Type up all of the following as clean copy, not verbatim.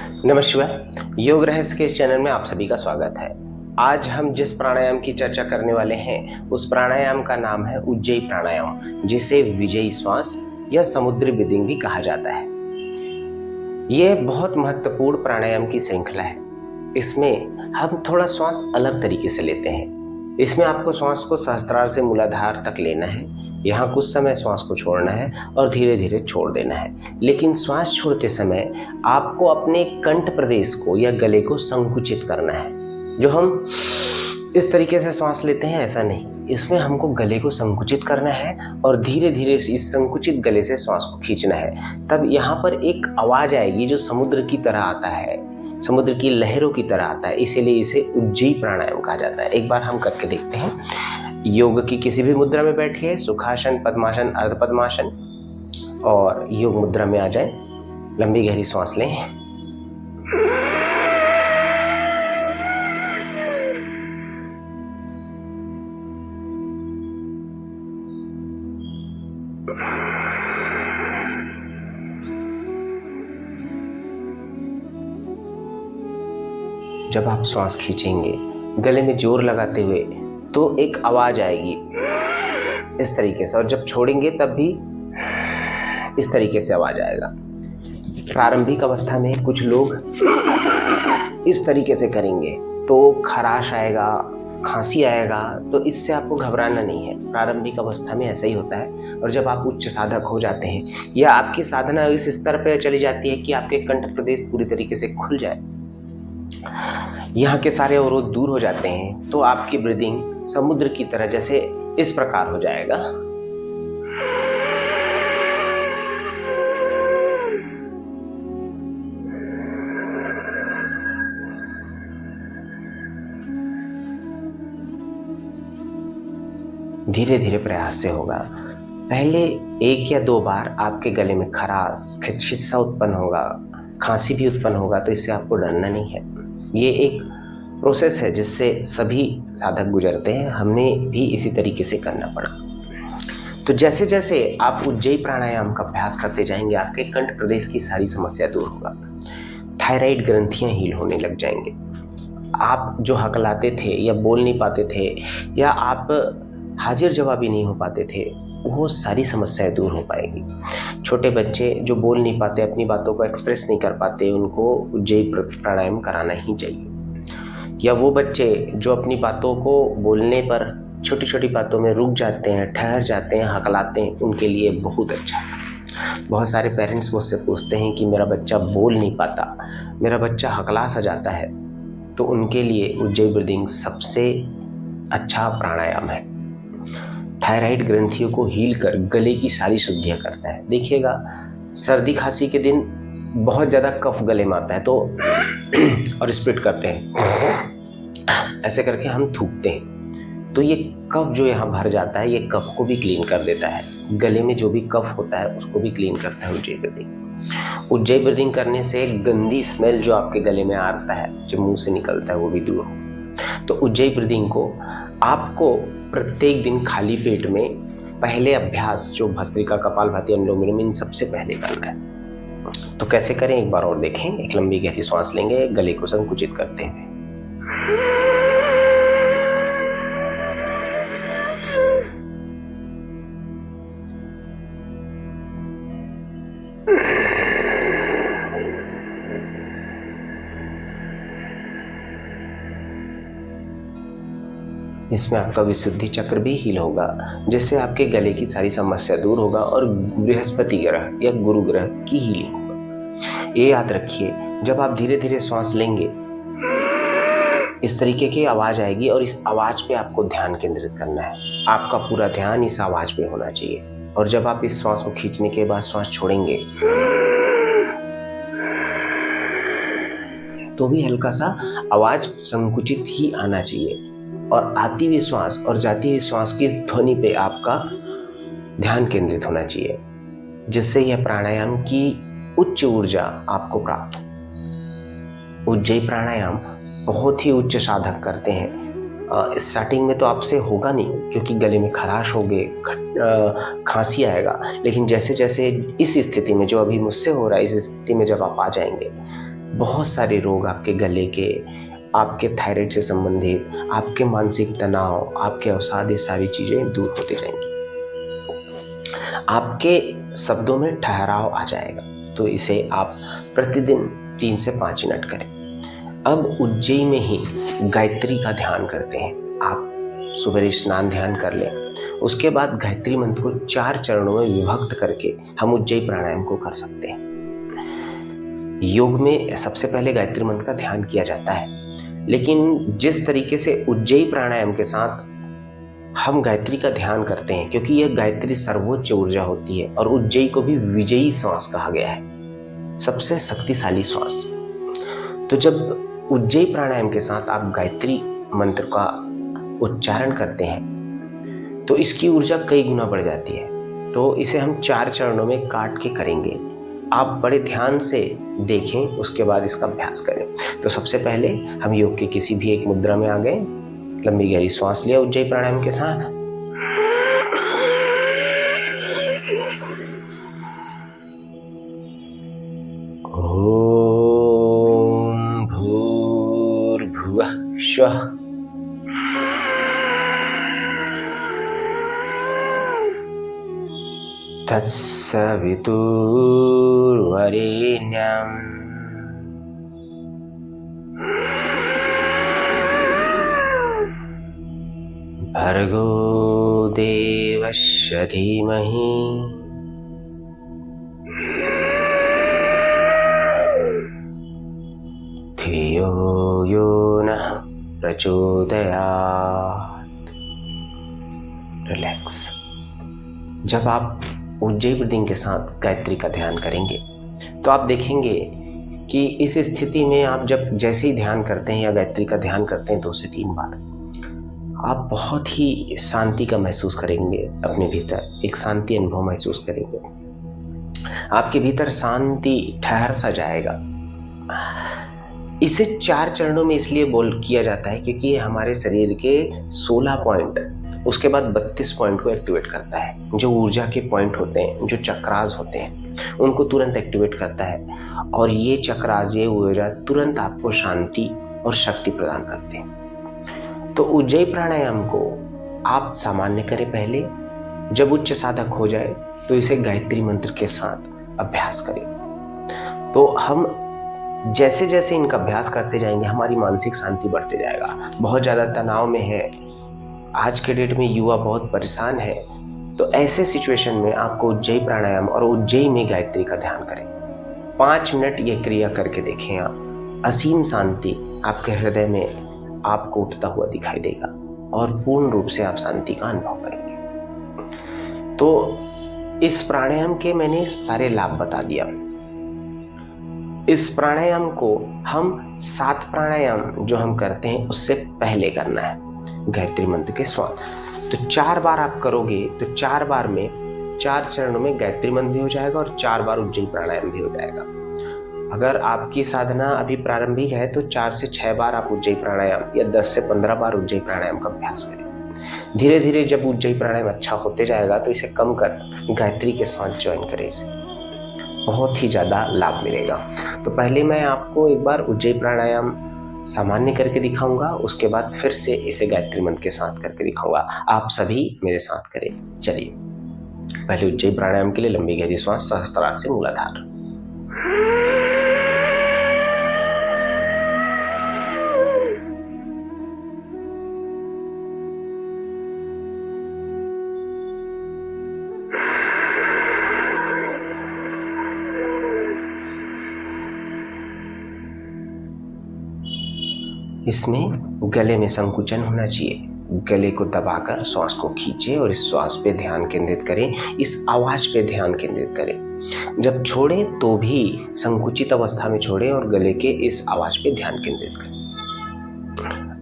नमस्कार। योग रहस्य के इस चैनल में आप सभी का स्वागत है। आज हम जिस प्राणायाम की चर्चा करने वाले हैं उस प्राणायाम का नाम है उज्जयी प्राणायाम, जिसे विजयी श्वास या समुद्री ब्रीदिंग भी कहा जाता है। यह बहुत महत्वपूर्ण प्राणायाम की श्रृंखला है। इसमें हम थोड़ा श्वास अलग तरीके से लेते हैं। इसमें आपको श्वास को सहस्त्रार से मूलाधार तक लेना है, यहाँ कुछ समय श्वास को छोड़ना है और धीरे धीरे छोड़ देना है। लेकिन श्वास छोड़ते समय आपको अपने कंठ प्रदेश को या गले को संकुचित करना है। जो हम इस तरीके से श्वास लेते हैं ऐसा नहीं, इसमें हमको गले को संकुचित करना है और धीरे धीरे इस संकुचित गले से श्वास को खींचना है। तब यहाँ पर एक आवाज आएगी जो समुद्र की तरह आता है, समुद्र की लहरों की तरह आता है, इसीलिए इसे उज्जयी प्राणायाम कहा जाता है। एक बार हम करके देखते हैं। योग की किसी भी मुद्रा में बैठिए, सुखासन, पद्मासन, अर्ध पद्मासन, और योग मुद्रा में आ जाएं। लंबी गहरी सांस लें। जब आप श्वास खींचेंगे गले में जोर लगाते हुए तो एक आवाज आएगी इस तरीके से, और जब छोड़ेंगे तब भी इस तरीके से आवाज आएगा। प्रारंभिक अवस्था में कुछ लोग इस तरीके से करेंगे तो खराश आएगा, खांसी आएगा, तो इससे आपको घबराना नहीं है। प्रारंभिक अवस्था में ऐसा ही होता है। और जब आप उच्च साधक हो जाते हैं या आपकी साधना इस स्तर पर चली जाती है कि आपके कंठ प्रदेश पूरी तरीके से खुल जाए, यहाँ के सारे अवरोध दूर हो जाते हैं, तो आपकी ब्रीदिंग समुद्र की तरह जैसे इस प्रकार हो जाएगा। धीरे धीरे प्रयास से होगा। पहले 1 या 2 बार आपके गले में खराश, खिंचाव उत्पन्न होगा, खांसी भी उत्पन्न होगा, तो इससे आपको डरना नहीं है। ये एक प्रोसेस है जिससे सभी साधक गुजरते हैं, हमें भी इसी तरीके से करना पड़ा। तो जैसे जैसे आप उज्जयी प्राणायाम का अभ्यास करते जाएंगे आपके कंठ प्रदेश की सारी समस्या दूर होगा। थायराइड ग्रंथियां हील होने लग जाएंगे। आप जो हकलाते थे या बोल नहीं पाते थे या आप हाजिर जवाबी नहीं हो पाते थे, वो सारी समस्याएं दूर हो पाएगी। छोटे बच्चे जो बोल नहीं पाते, अपनी बातों को एक्सप्रेस नहीं कर पाते, उनको उज्जयी प्राणायाम कराना ही चाहिए। या वो बच्चे जो अपनी बातों को बोलने पर छोटी छोटी बातों में रुक जाते हैं, ठहर जाते हैं, हकलाते हैं, उनके लिए बहुत अच्छा है। बहुत सारे पेरेंट्स मुझसे पूछते हैं कि मेरा बच्चा बोल नहीं पाता, मेरा बच्चा हकला सा जाता है, तो उनके लिए उज्जयी ब्रीदिंग सबसे अच्छा प्राणायाम है। थायराइड ग्रंथियों को हील कर गले की सारी शुद्धियां करता है। देखिएगा, सर्दी खांसी के दिन बहुत ज़्यादा कफ गले में आता है तो और स्पिट करते हैं, ऐसे करके हम थूकते हैं, तो ये कफ जो यहाँ भर जाता है, ये कफ को भी क्लीन कर देता है। गले में जो भी कफ होता है उसको भी क्लीन करता है उज्जयी ब्रीदिंग। उज्जयी ब्रीदिंग करने से गंदी स्मेल जो आपके गले में आता है, जो मुंह से निकलता है, वो भी दूर हो। तो उज्जयी ब्रीदिंग को आपको प्रत्येक दिन खाली पेट में पहले अभ्यास जो भस्त्रिका, कपालभाति, अनुलोम विलोम, इन सबसे पहले करना है। तो कैसे करें एक बार और देखें। एक लंबी गहरी सांस लेंगे, गले को संकुचित करते हुए। इसमें आपका विशुद्धि चक्र भी हील होगा, जिससे आपके गले की सारी समस्या दूर होगा और बृहस्पति ग्रह या गुरु ग्रह की हीलिंग होगा। ये याद रखिए, जब आप धीरे धीरे श्वास लेंगे इस तरीके की आवाज आएगी और इस आवाज पे आपको ध्यान केंद्रित करना है। आपका पूरा ध्यान इस आवाज पे होना चाहिए। और जब आप इस श्वास को खींचने के बाद श्वास छोड़ेंगे तो भी हल्का सा आवाज संकुचित ही आना चाहिए, और आती हुई श्वास और जाती हुई श्वास की ध्वनि पे आपका ध्यान केंद्रित होना चाहिए, जिससे यह प्राणायाम की उच्च ऊर्जा आपको प्राप्त हो। उज्जयी प्राणायाम बहुत ही उच्च साधक करते हैं। स्टार्टिंग में तो आपसे होगा नहीं, क्योंकि गले में खराश होगे, खांसी आएगा, लेकिन जैसे जैसे इस स्थिति में जो अभी मुझसे हो रहा है, इस स्थिति में जब आप आ जाएंगे बहुत सारे रोग आपके गले के, आपके थायराइड से संबंधित, आपके मानसिक तनाव, आपके अवसाद, ये सारी चीजें दूर होती रहेंगी। आपके शब्दों में ठहराव आ जाएगा। तो इसे आप प्रतिदिन 3 से 5 मिनट करें। अब उज्जैन में ही गायत्री का ध्यान करते हैं। आप सुबह स्नान ध्यान कर लें, उसके बाद गायत्री मंत्र को 4 चरणों में विभक्त करके हम उज्जैन प्राणायाम को कर सकते हैं। योग में सबसे पहले गायत्री मंत्र का ध्यान किया जाता है, लेकिन जिस तरीके से उज्जैन प्राणायाम के साथ हम गायत्री का ध्यान करते हैं, क्योंकि यह गायत्री सर्वोच्च ऊर्जा होती है और उज्जैन को भी विजयी श्वास कहा गया है, सबसे शक्तिशाली श्वास। तो जब उज्जैन प्राणायाम के साथ आप गायत्री मंत्र का उच्चारण करते हैं तो इसकी ऊर्जा कई गुना बढ़ जाती है। तो इसे हम 4 चरणों में काट के करेंगे। आप बड़े ध्यान से देखें, उसके बाद इसका अभ्यास करें। तो सबसे पहले हम योग के किसी भी एक मुद्रा में आ गए, लंबी गहरी श्वास लिया उज्जैन प्राणायाम के साथ, ओम भूर्भुवः स्वः तत्सवितुर्वरेण्यं भर्गो देवस्य धीमहि धियो यो नः प्रचोदयात्। रिलैक्स। जब आप उज्जैन ब्रीदिंग के साथ गायत्री का ध्यान करेंगे तो आप देखेंगे कि इस स्थिति में आप जब जैसे ही ध्यान करते हैं या गायत्री का ध्यान करते हैं 2 से 3 बार, आप बहुत ही शांति का महसूस करेंगे। अपने भीतर एक शांति अनुभव महसूस करेंगे। आपके भीतर शांति ठहर सा जाएगा। इसे 4 चरणों में इसलिए किया जाता है क्योंकि ये हमारे शरीर के 16 पॉइंट, उसके बाद 32 पॉइंट को एक्टिवेट करता है। जो ऊर्जा के पॉइंट होते हैं, जो चक्रास होते हैं, उनको तुरंत एक्टिवेट करता है और ये चक्रास, ये ऊर्जा तुरंत आपको शांति और शक्ति प्रदान करते हैं। तो उज्जैन प्राणायाम को आप सामान्य करें पहले, जब उच्च साधक हो जाए तो इसे गायत्री मंत्र के साथ अभ्यास करें। तो हम जैसे जैसे इनका अभ्यास करते जाएंगे हमारी मानसिक शांति बढ़ते जाएगा। बहुत ज़्यादा तनाव में है, आज के डेट में युवा बहुत परेशान है, तो ऐसे सिचुएशन में आपको उज्जैन प्राणायाम और उज्जैन में गायत्री का ध्यान करें। 5 मिनट ये क्रिया करके देखें आप, असीम शांति आपके हृदय में आपको उठता हुआ दिखाई देगा और पूर्ण रूप से आप शांति का अनुभव करेंगे। तो इस प्राणायाम के मैंने सारे लाभ बता दिया। इस प्राणायाम को हम 7 प्राणायाम जो हम करते हैं उससे पहले करना है गायत्री मंत्र के साथ। तो 4 बार आप करोगे तो 4 बार में 4 चरणों में गायत्री मंत्र भी हो जाएगा और 4 बार उज्जैन प्राणायाम भी हो जाएगा। अगर आपकी साधना अभी प्रारंभिक है तो 4 से 6 बार आप उज्जैन प्राणायाम या 10 से 15 बार उज्जैन प्राणायाम का अभ्यास करें। धीरे धीरे जब उज्जैन प्राणायाम अच्छा होते जाएगा तो इसे कम कर गायत्री के साथ ज्वाइन करें, इसे बहुत ही ज़्यादा लाभ मिलेगा। तो पहले मैं आपको एक बार उज्जैन प्राणायाम सामान्य करके दिखाऊंगा, उसके बाद फिर से इसे गायत्री मंत्र के साथ करके दिखाऊंगा। आप सभी मेरे साथ करें। चलिए, पहले उज्जैन प्राणायाम के लिए लंबी गहरी श्वास, सहस्त्रार से मूलाधार। इसमें गले में संकुचन होना चाहिए। गले को दबाकर श्वास को खींचे और इस श्वास पे ध्यान केंद्रित करें, इस आवाज पे ध्यान केंद्रित करें। जब छोड़ें तो भी संकुचित अवस्था में छोड़ें और गले के इस आवाज पे ध्यान केंद्रित करें।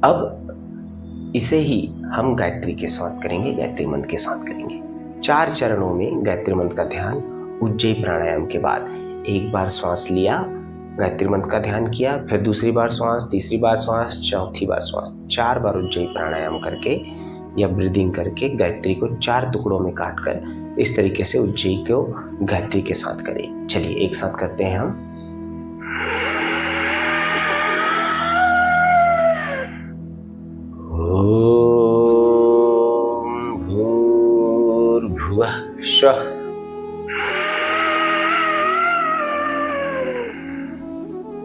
अब इसे ही हम गायत्री के साथ करेंगे, गायत्री मंत्र के साथ करेंगे। 4 चरणों में गायत्री मंत्र का ध्यान। उज्जैन प्राणायाम के बाद एक बार श्वास लिया, गायत्री मंत्र का ध्यान किया, फिर दूसरी बार श्वास, तीसरी बार श्वास, चौथी बार श्वास। 4 बार उज्जैन प्राणायाम करके या ब्रीदिंग करके गायत्री को 4 टुकड़ों में काट कर इस तरीके से उज्जैन को गायत्री के साथ करें। चलिए एक साथ करते हैं हम।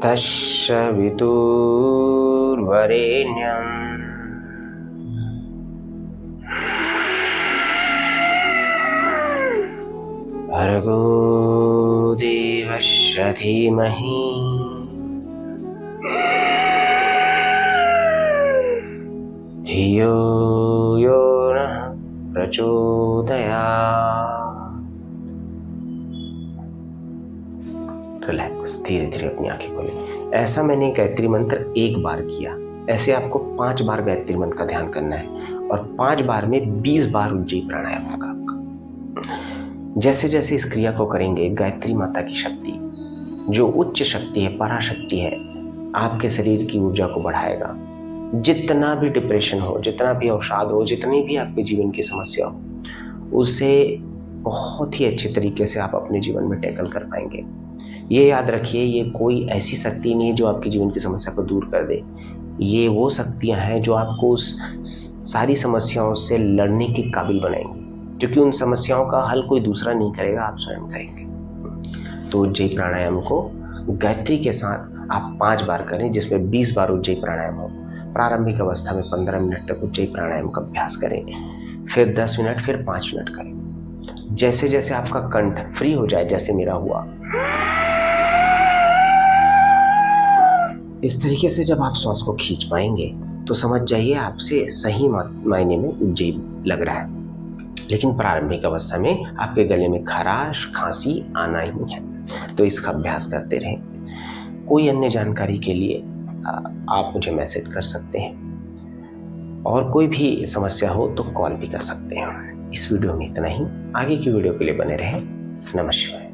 तस्य वितुर्वरेण्यम् भर्गो देवस्य धीमहि धियो यो नः प्रचोदयात्। रिलैक्स, धीरे धीरे अपनी आंखें खोलें। ऐसा मैंने गायत्री मंत्र 1 बार किया, ऐसे आपको 5 बार गायत्री मंत्र का ध्यान करना है और 5 बार में 20 बार उज्जयी प्राणायाम होगा आपका। जैसे जैसे इस क्रिया को करेंगे, गायत्री माता की शक्ति, जो उच्च शक्ति है, पराशक्ति है, आपके शरीर की ऊर्जा को बढ़ाएगा। जितना भी डिप्रेशन हो, जितना भी अवसाद हो, जितनी भी आपके जीवन की समस्या हो, उसे बहुत ही अच्छे तरीके से आप अपने जीवन में टैकल कर पाएंगे। ये याद रखिए, ये कोई ऐसी शक्ति नहीं है जो आपके जीवन की समस्या को दूर कर दे। ये वो शक्तियां हैं जो आपको उस सारी समस्याओं से लड़ने के काबिल बनाएंगी, क्योंकि उन समस्याओं का हल कोई दूसरा नहीं करेगा, आप स्वयं करेंगे। तो उज्जयी प्राणायाम को गायत्री के साथ आप 5 बार करें, जिसमें 20 बार उज्जयी प्राणायाम हो। प्रारंभिक अवस्था में 15 मिनट तक उज्जयी प्राणायाम का अभ्यास करें, फिर 10 मिनट, फिर 5 मिनट करें। जैसे जैसे आपका कंठ फ्री हो जाए, जैसे मेरा हुआ, इस तरीके से जब आप श्वास को खींच पाएंगे तो समझ जाइए आपसे सही मायने में उज्जयी लग रहा है। लेकिन प्रारंभिक अवस्था में आपके गले में खराश, खांसी आना ही है, तो इसका अभ्यास करते रहें। कोई अन्य जानकारी के लिए आप मुझे मैसेज कर सकते हैं, और कोई भी समस्या हो तो कॉल भी कर सकते हैं। इस वीडियो में इतना ही। आगे की वीडियो के लिए बने रहें। नमस्कार।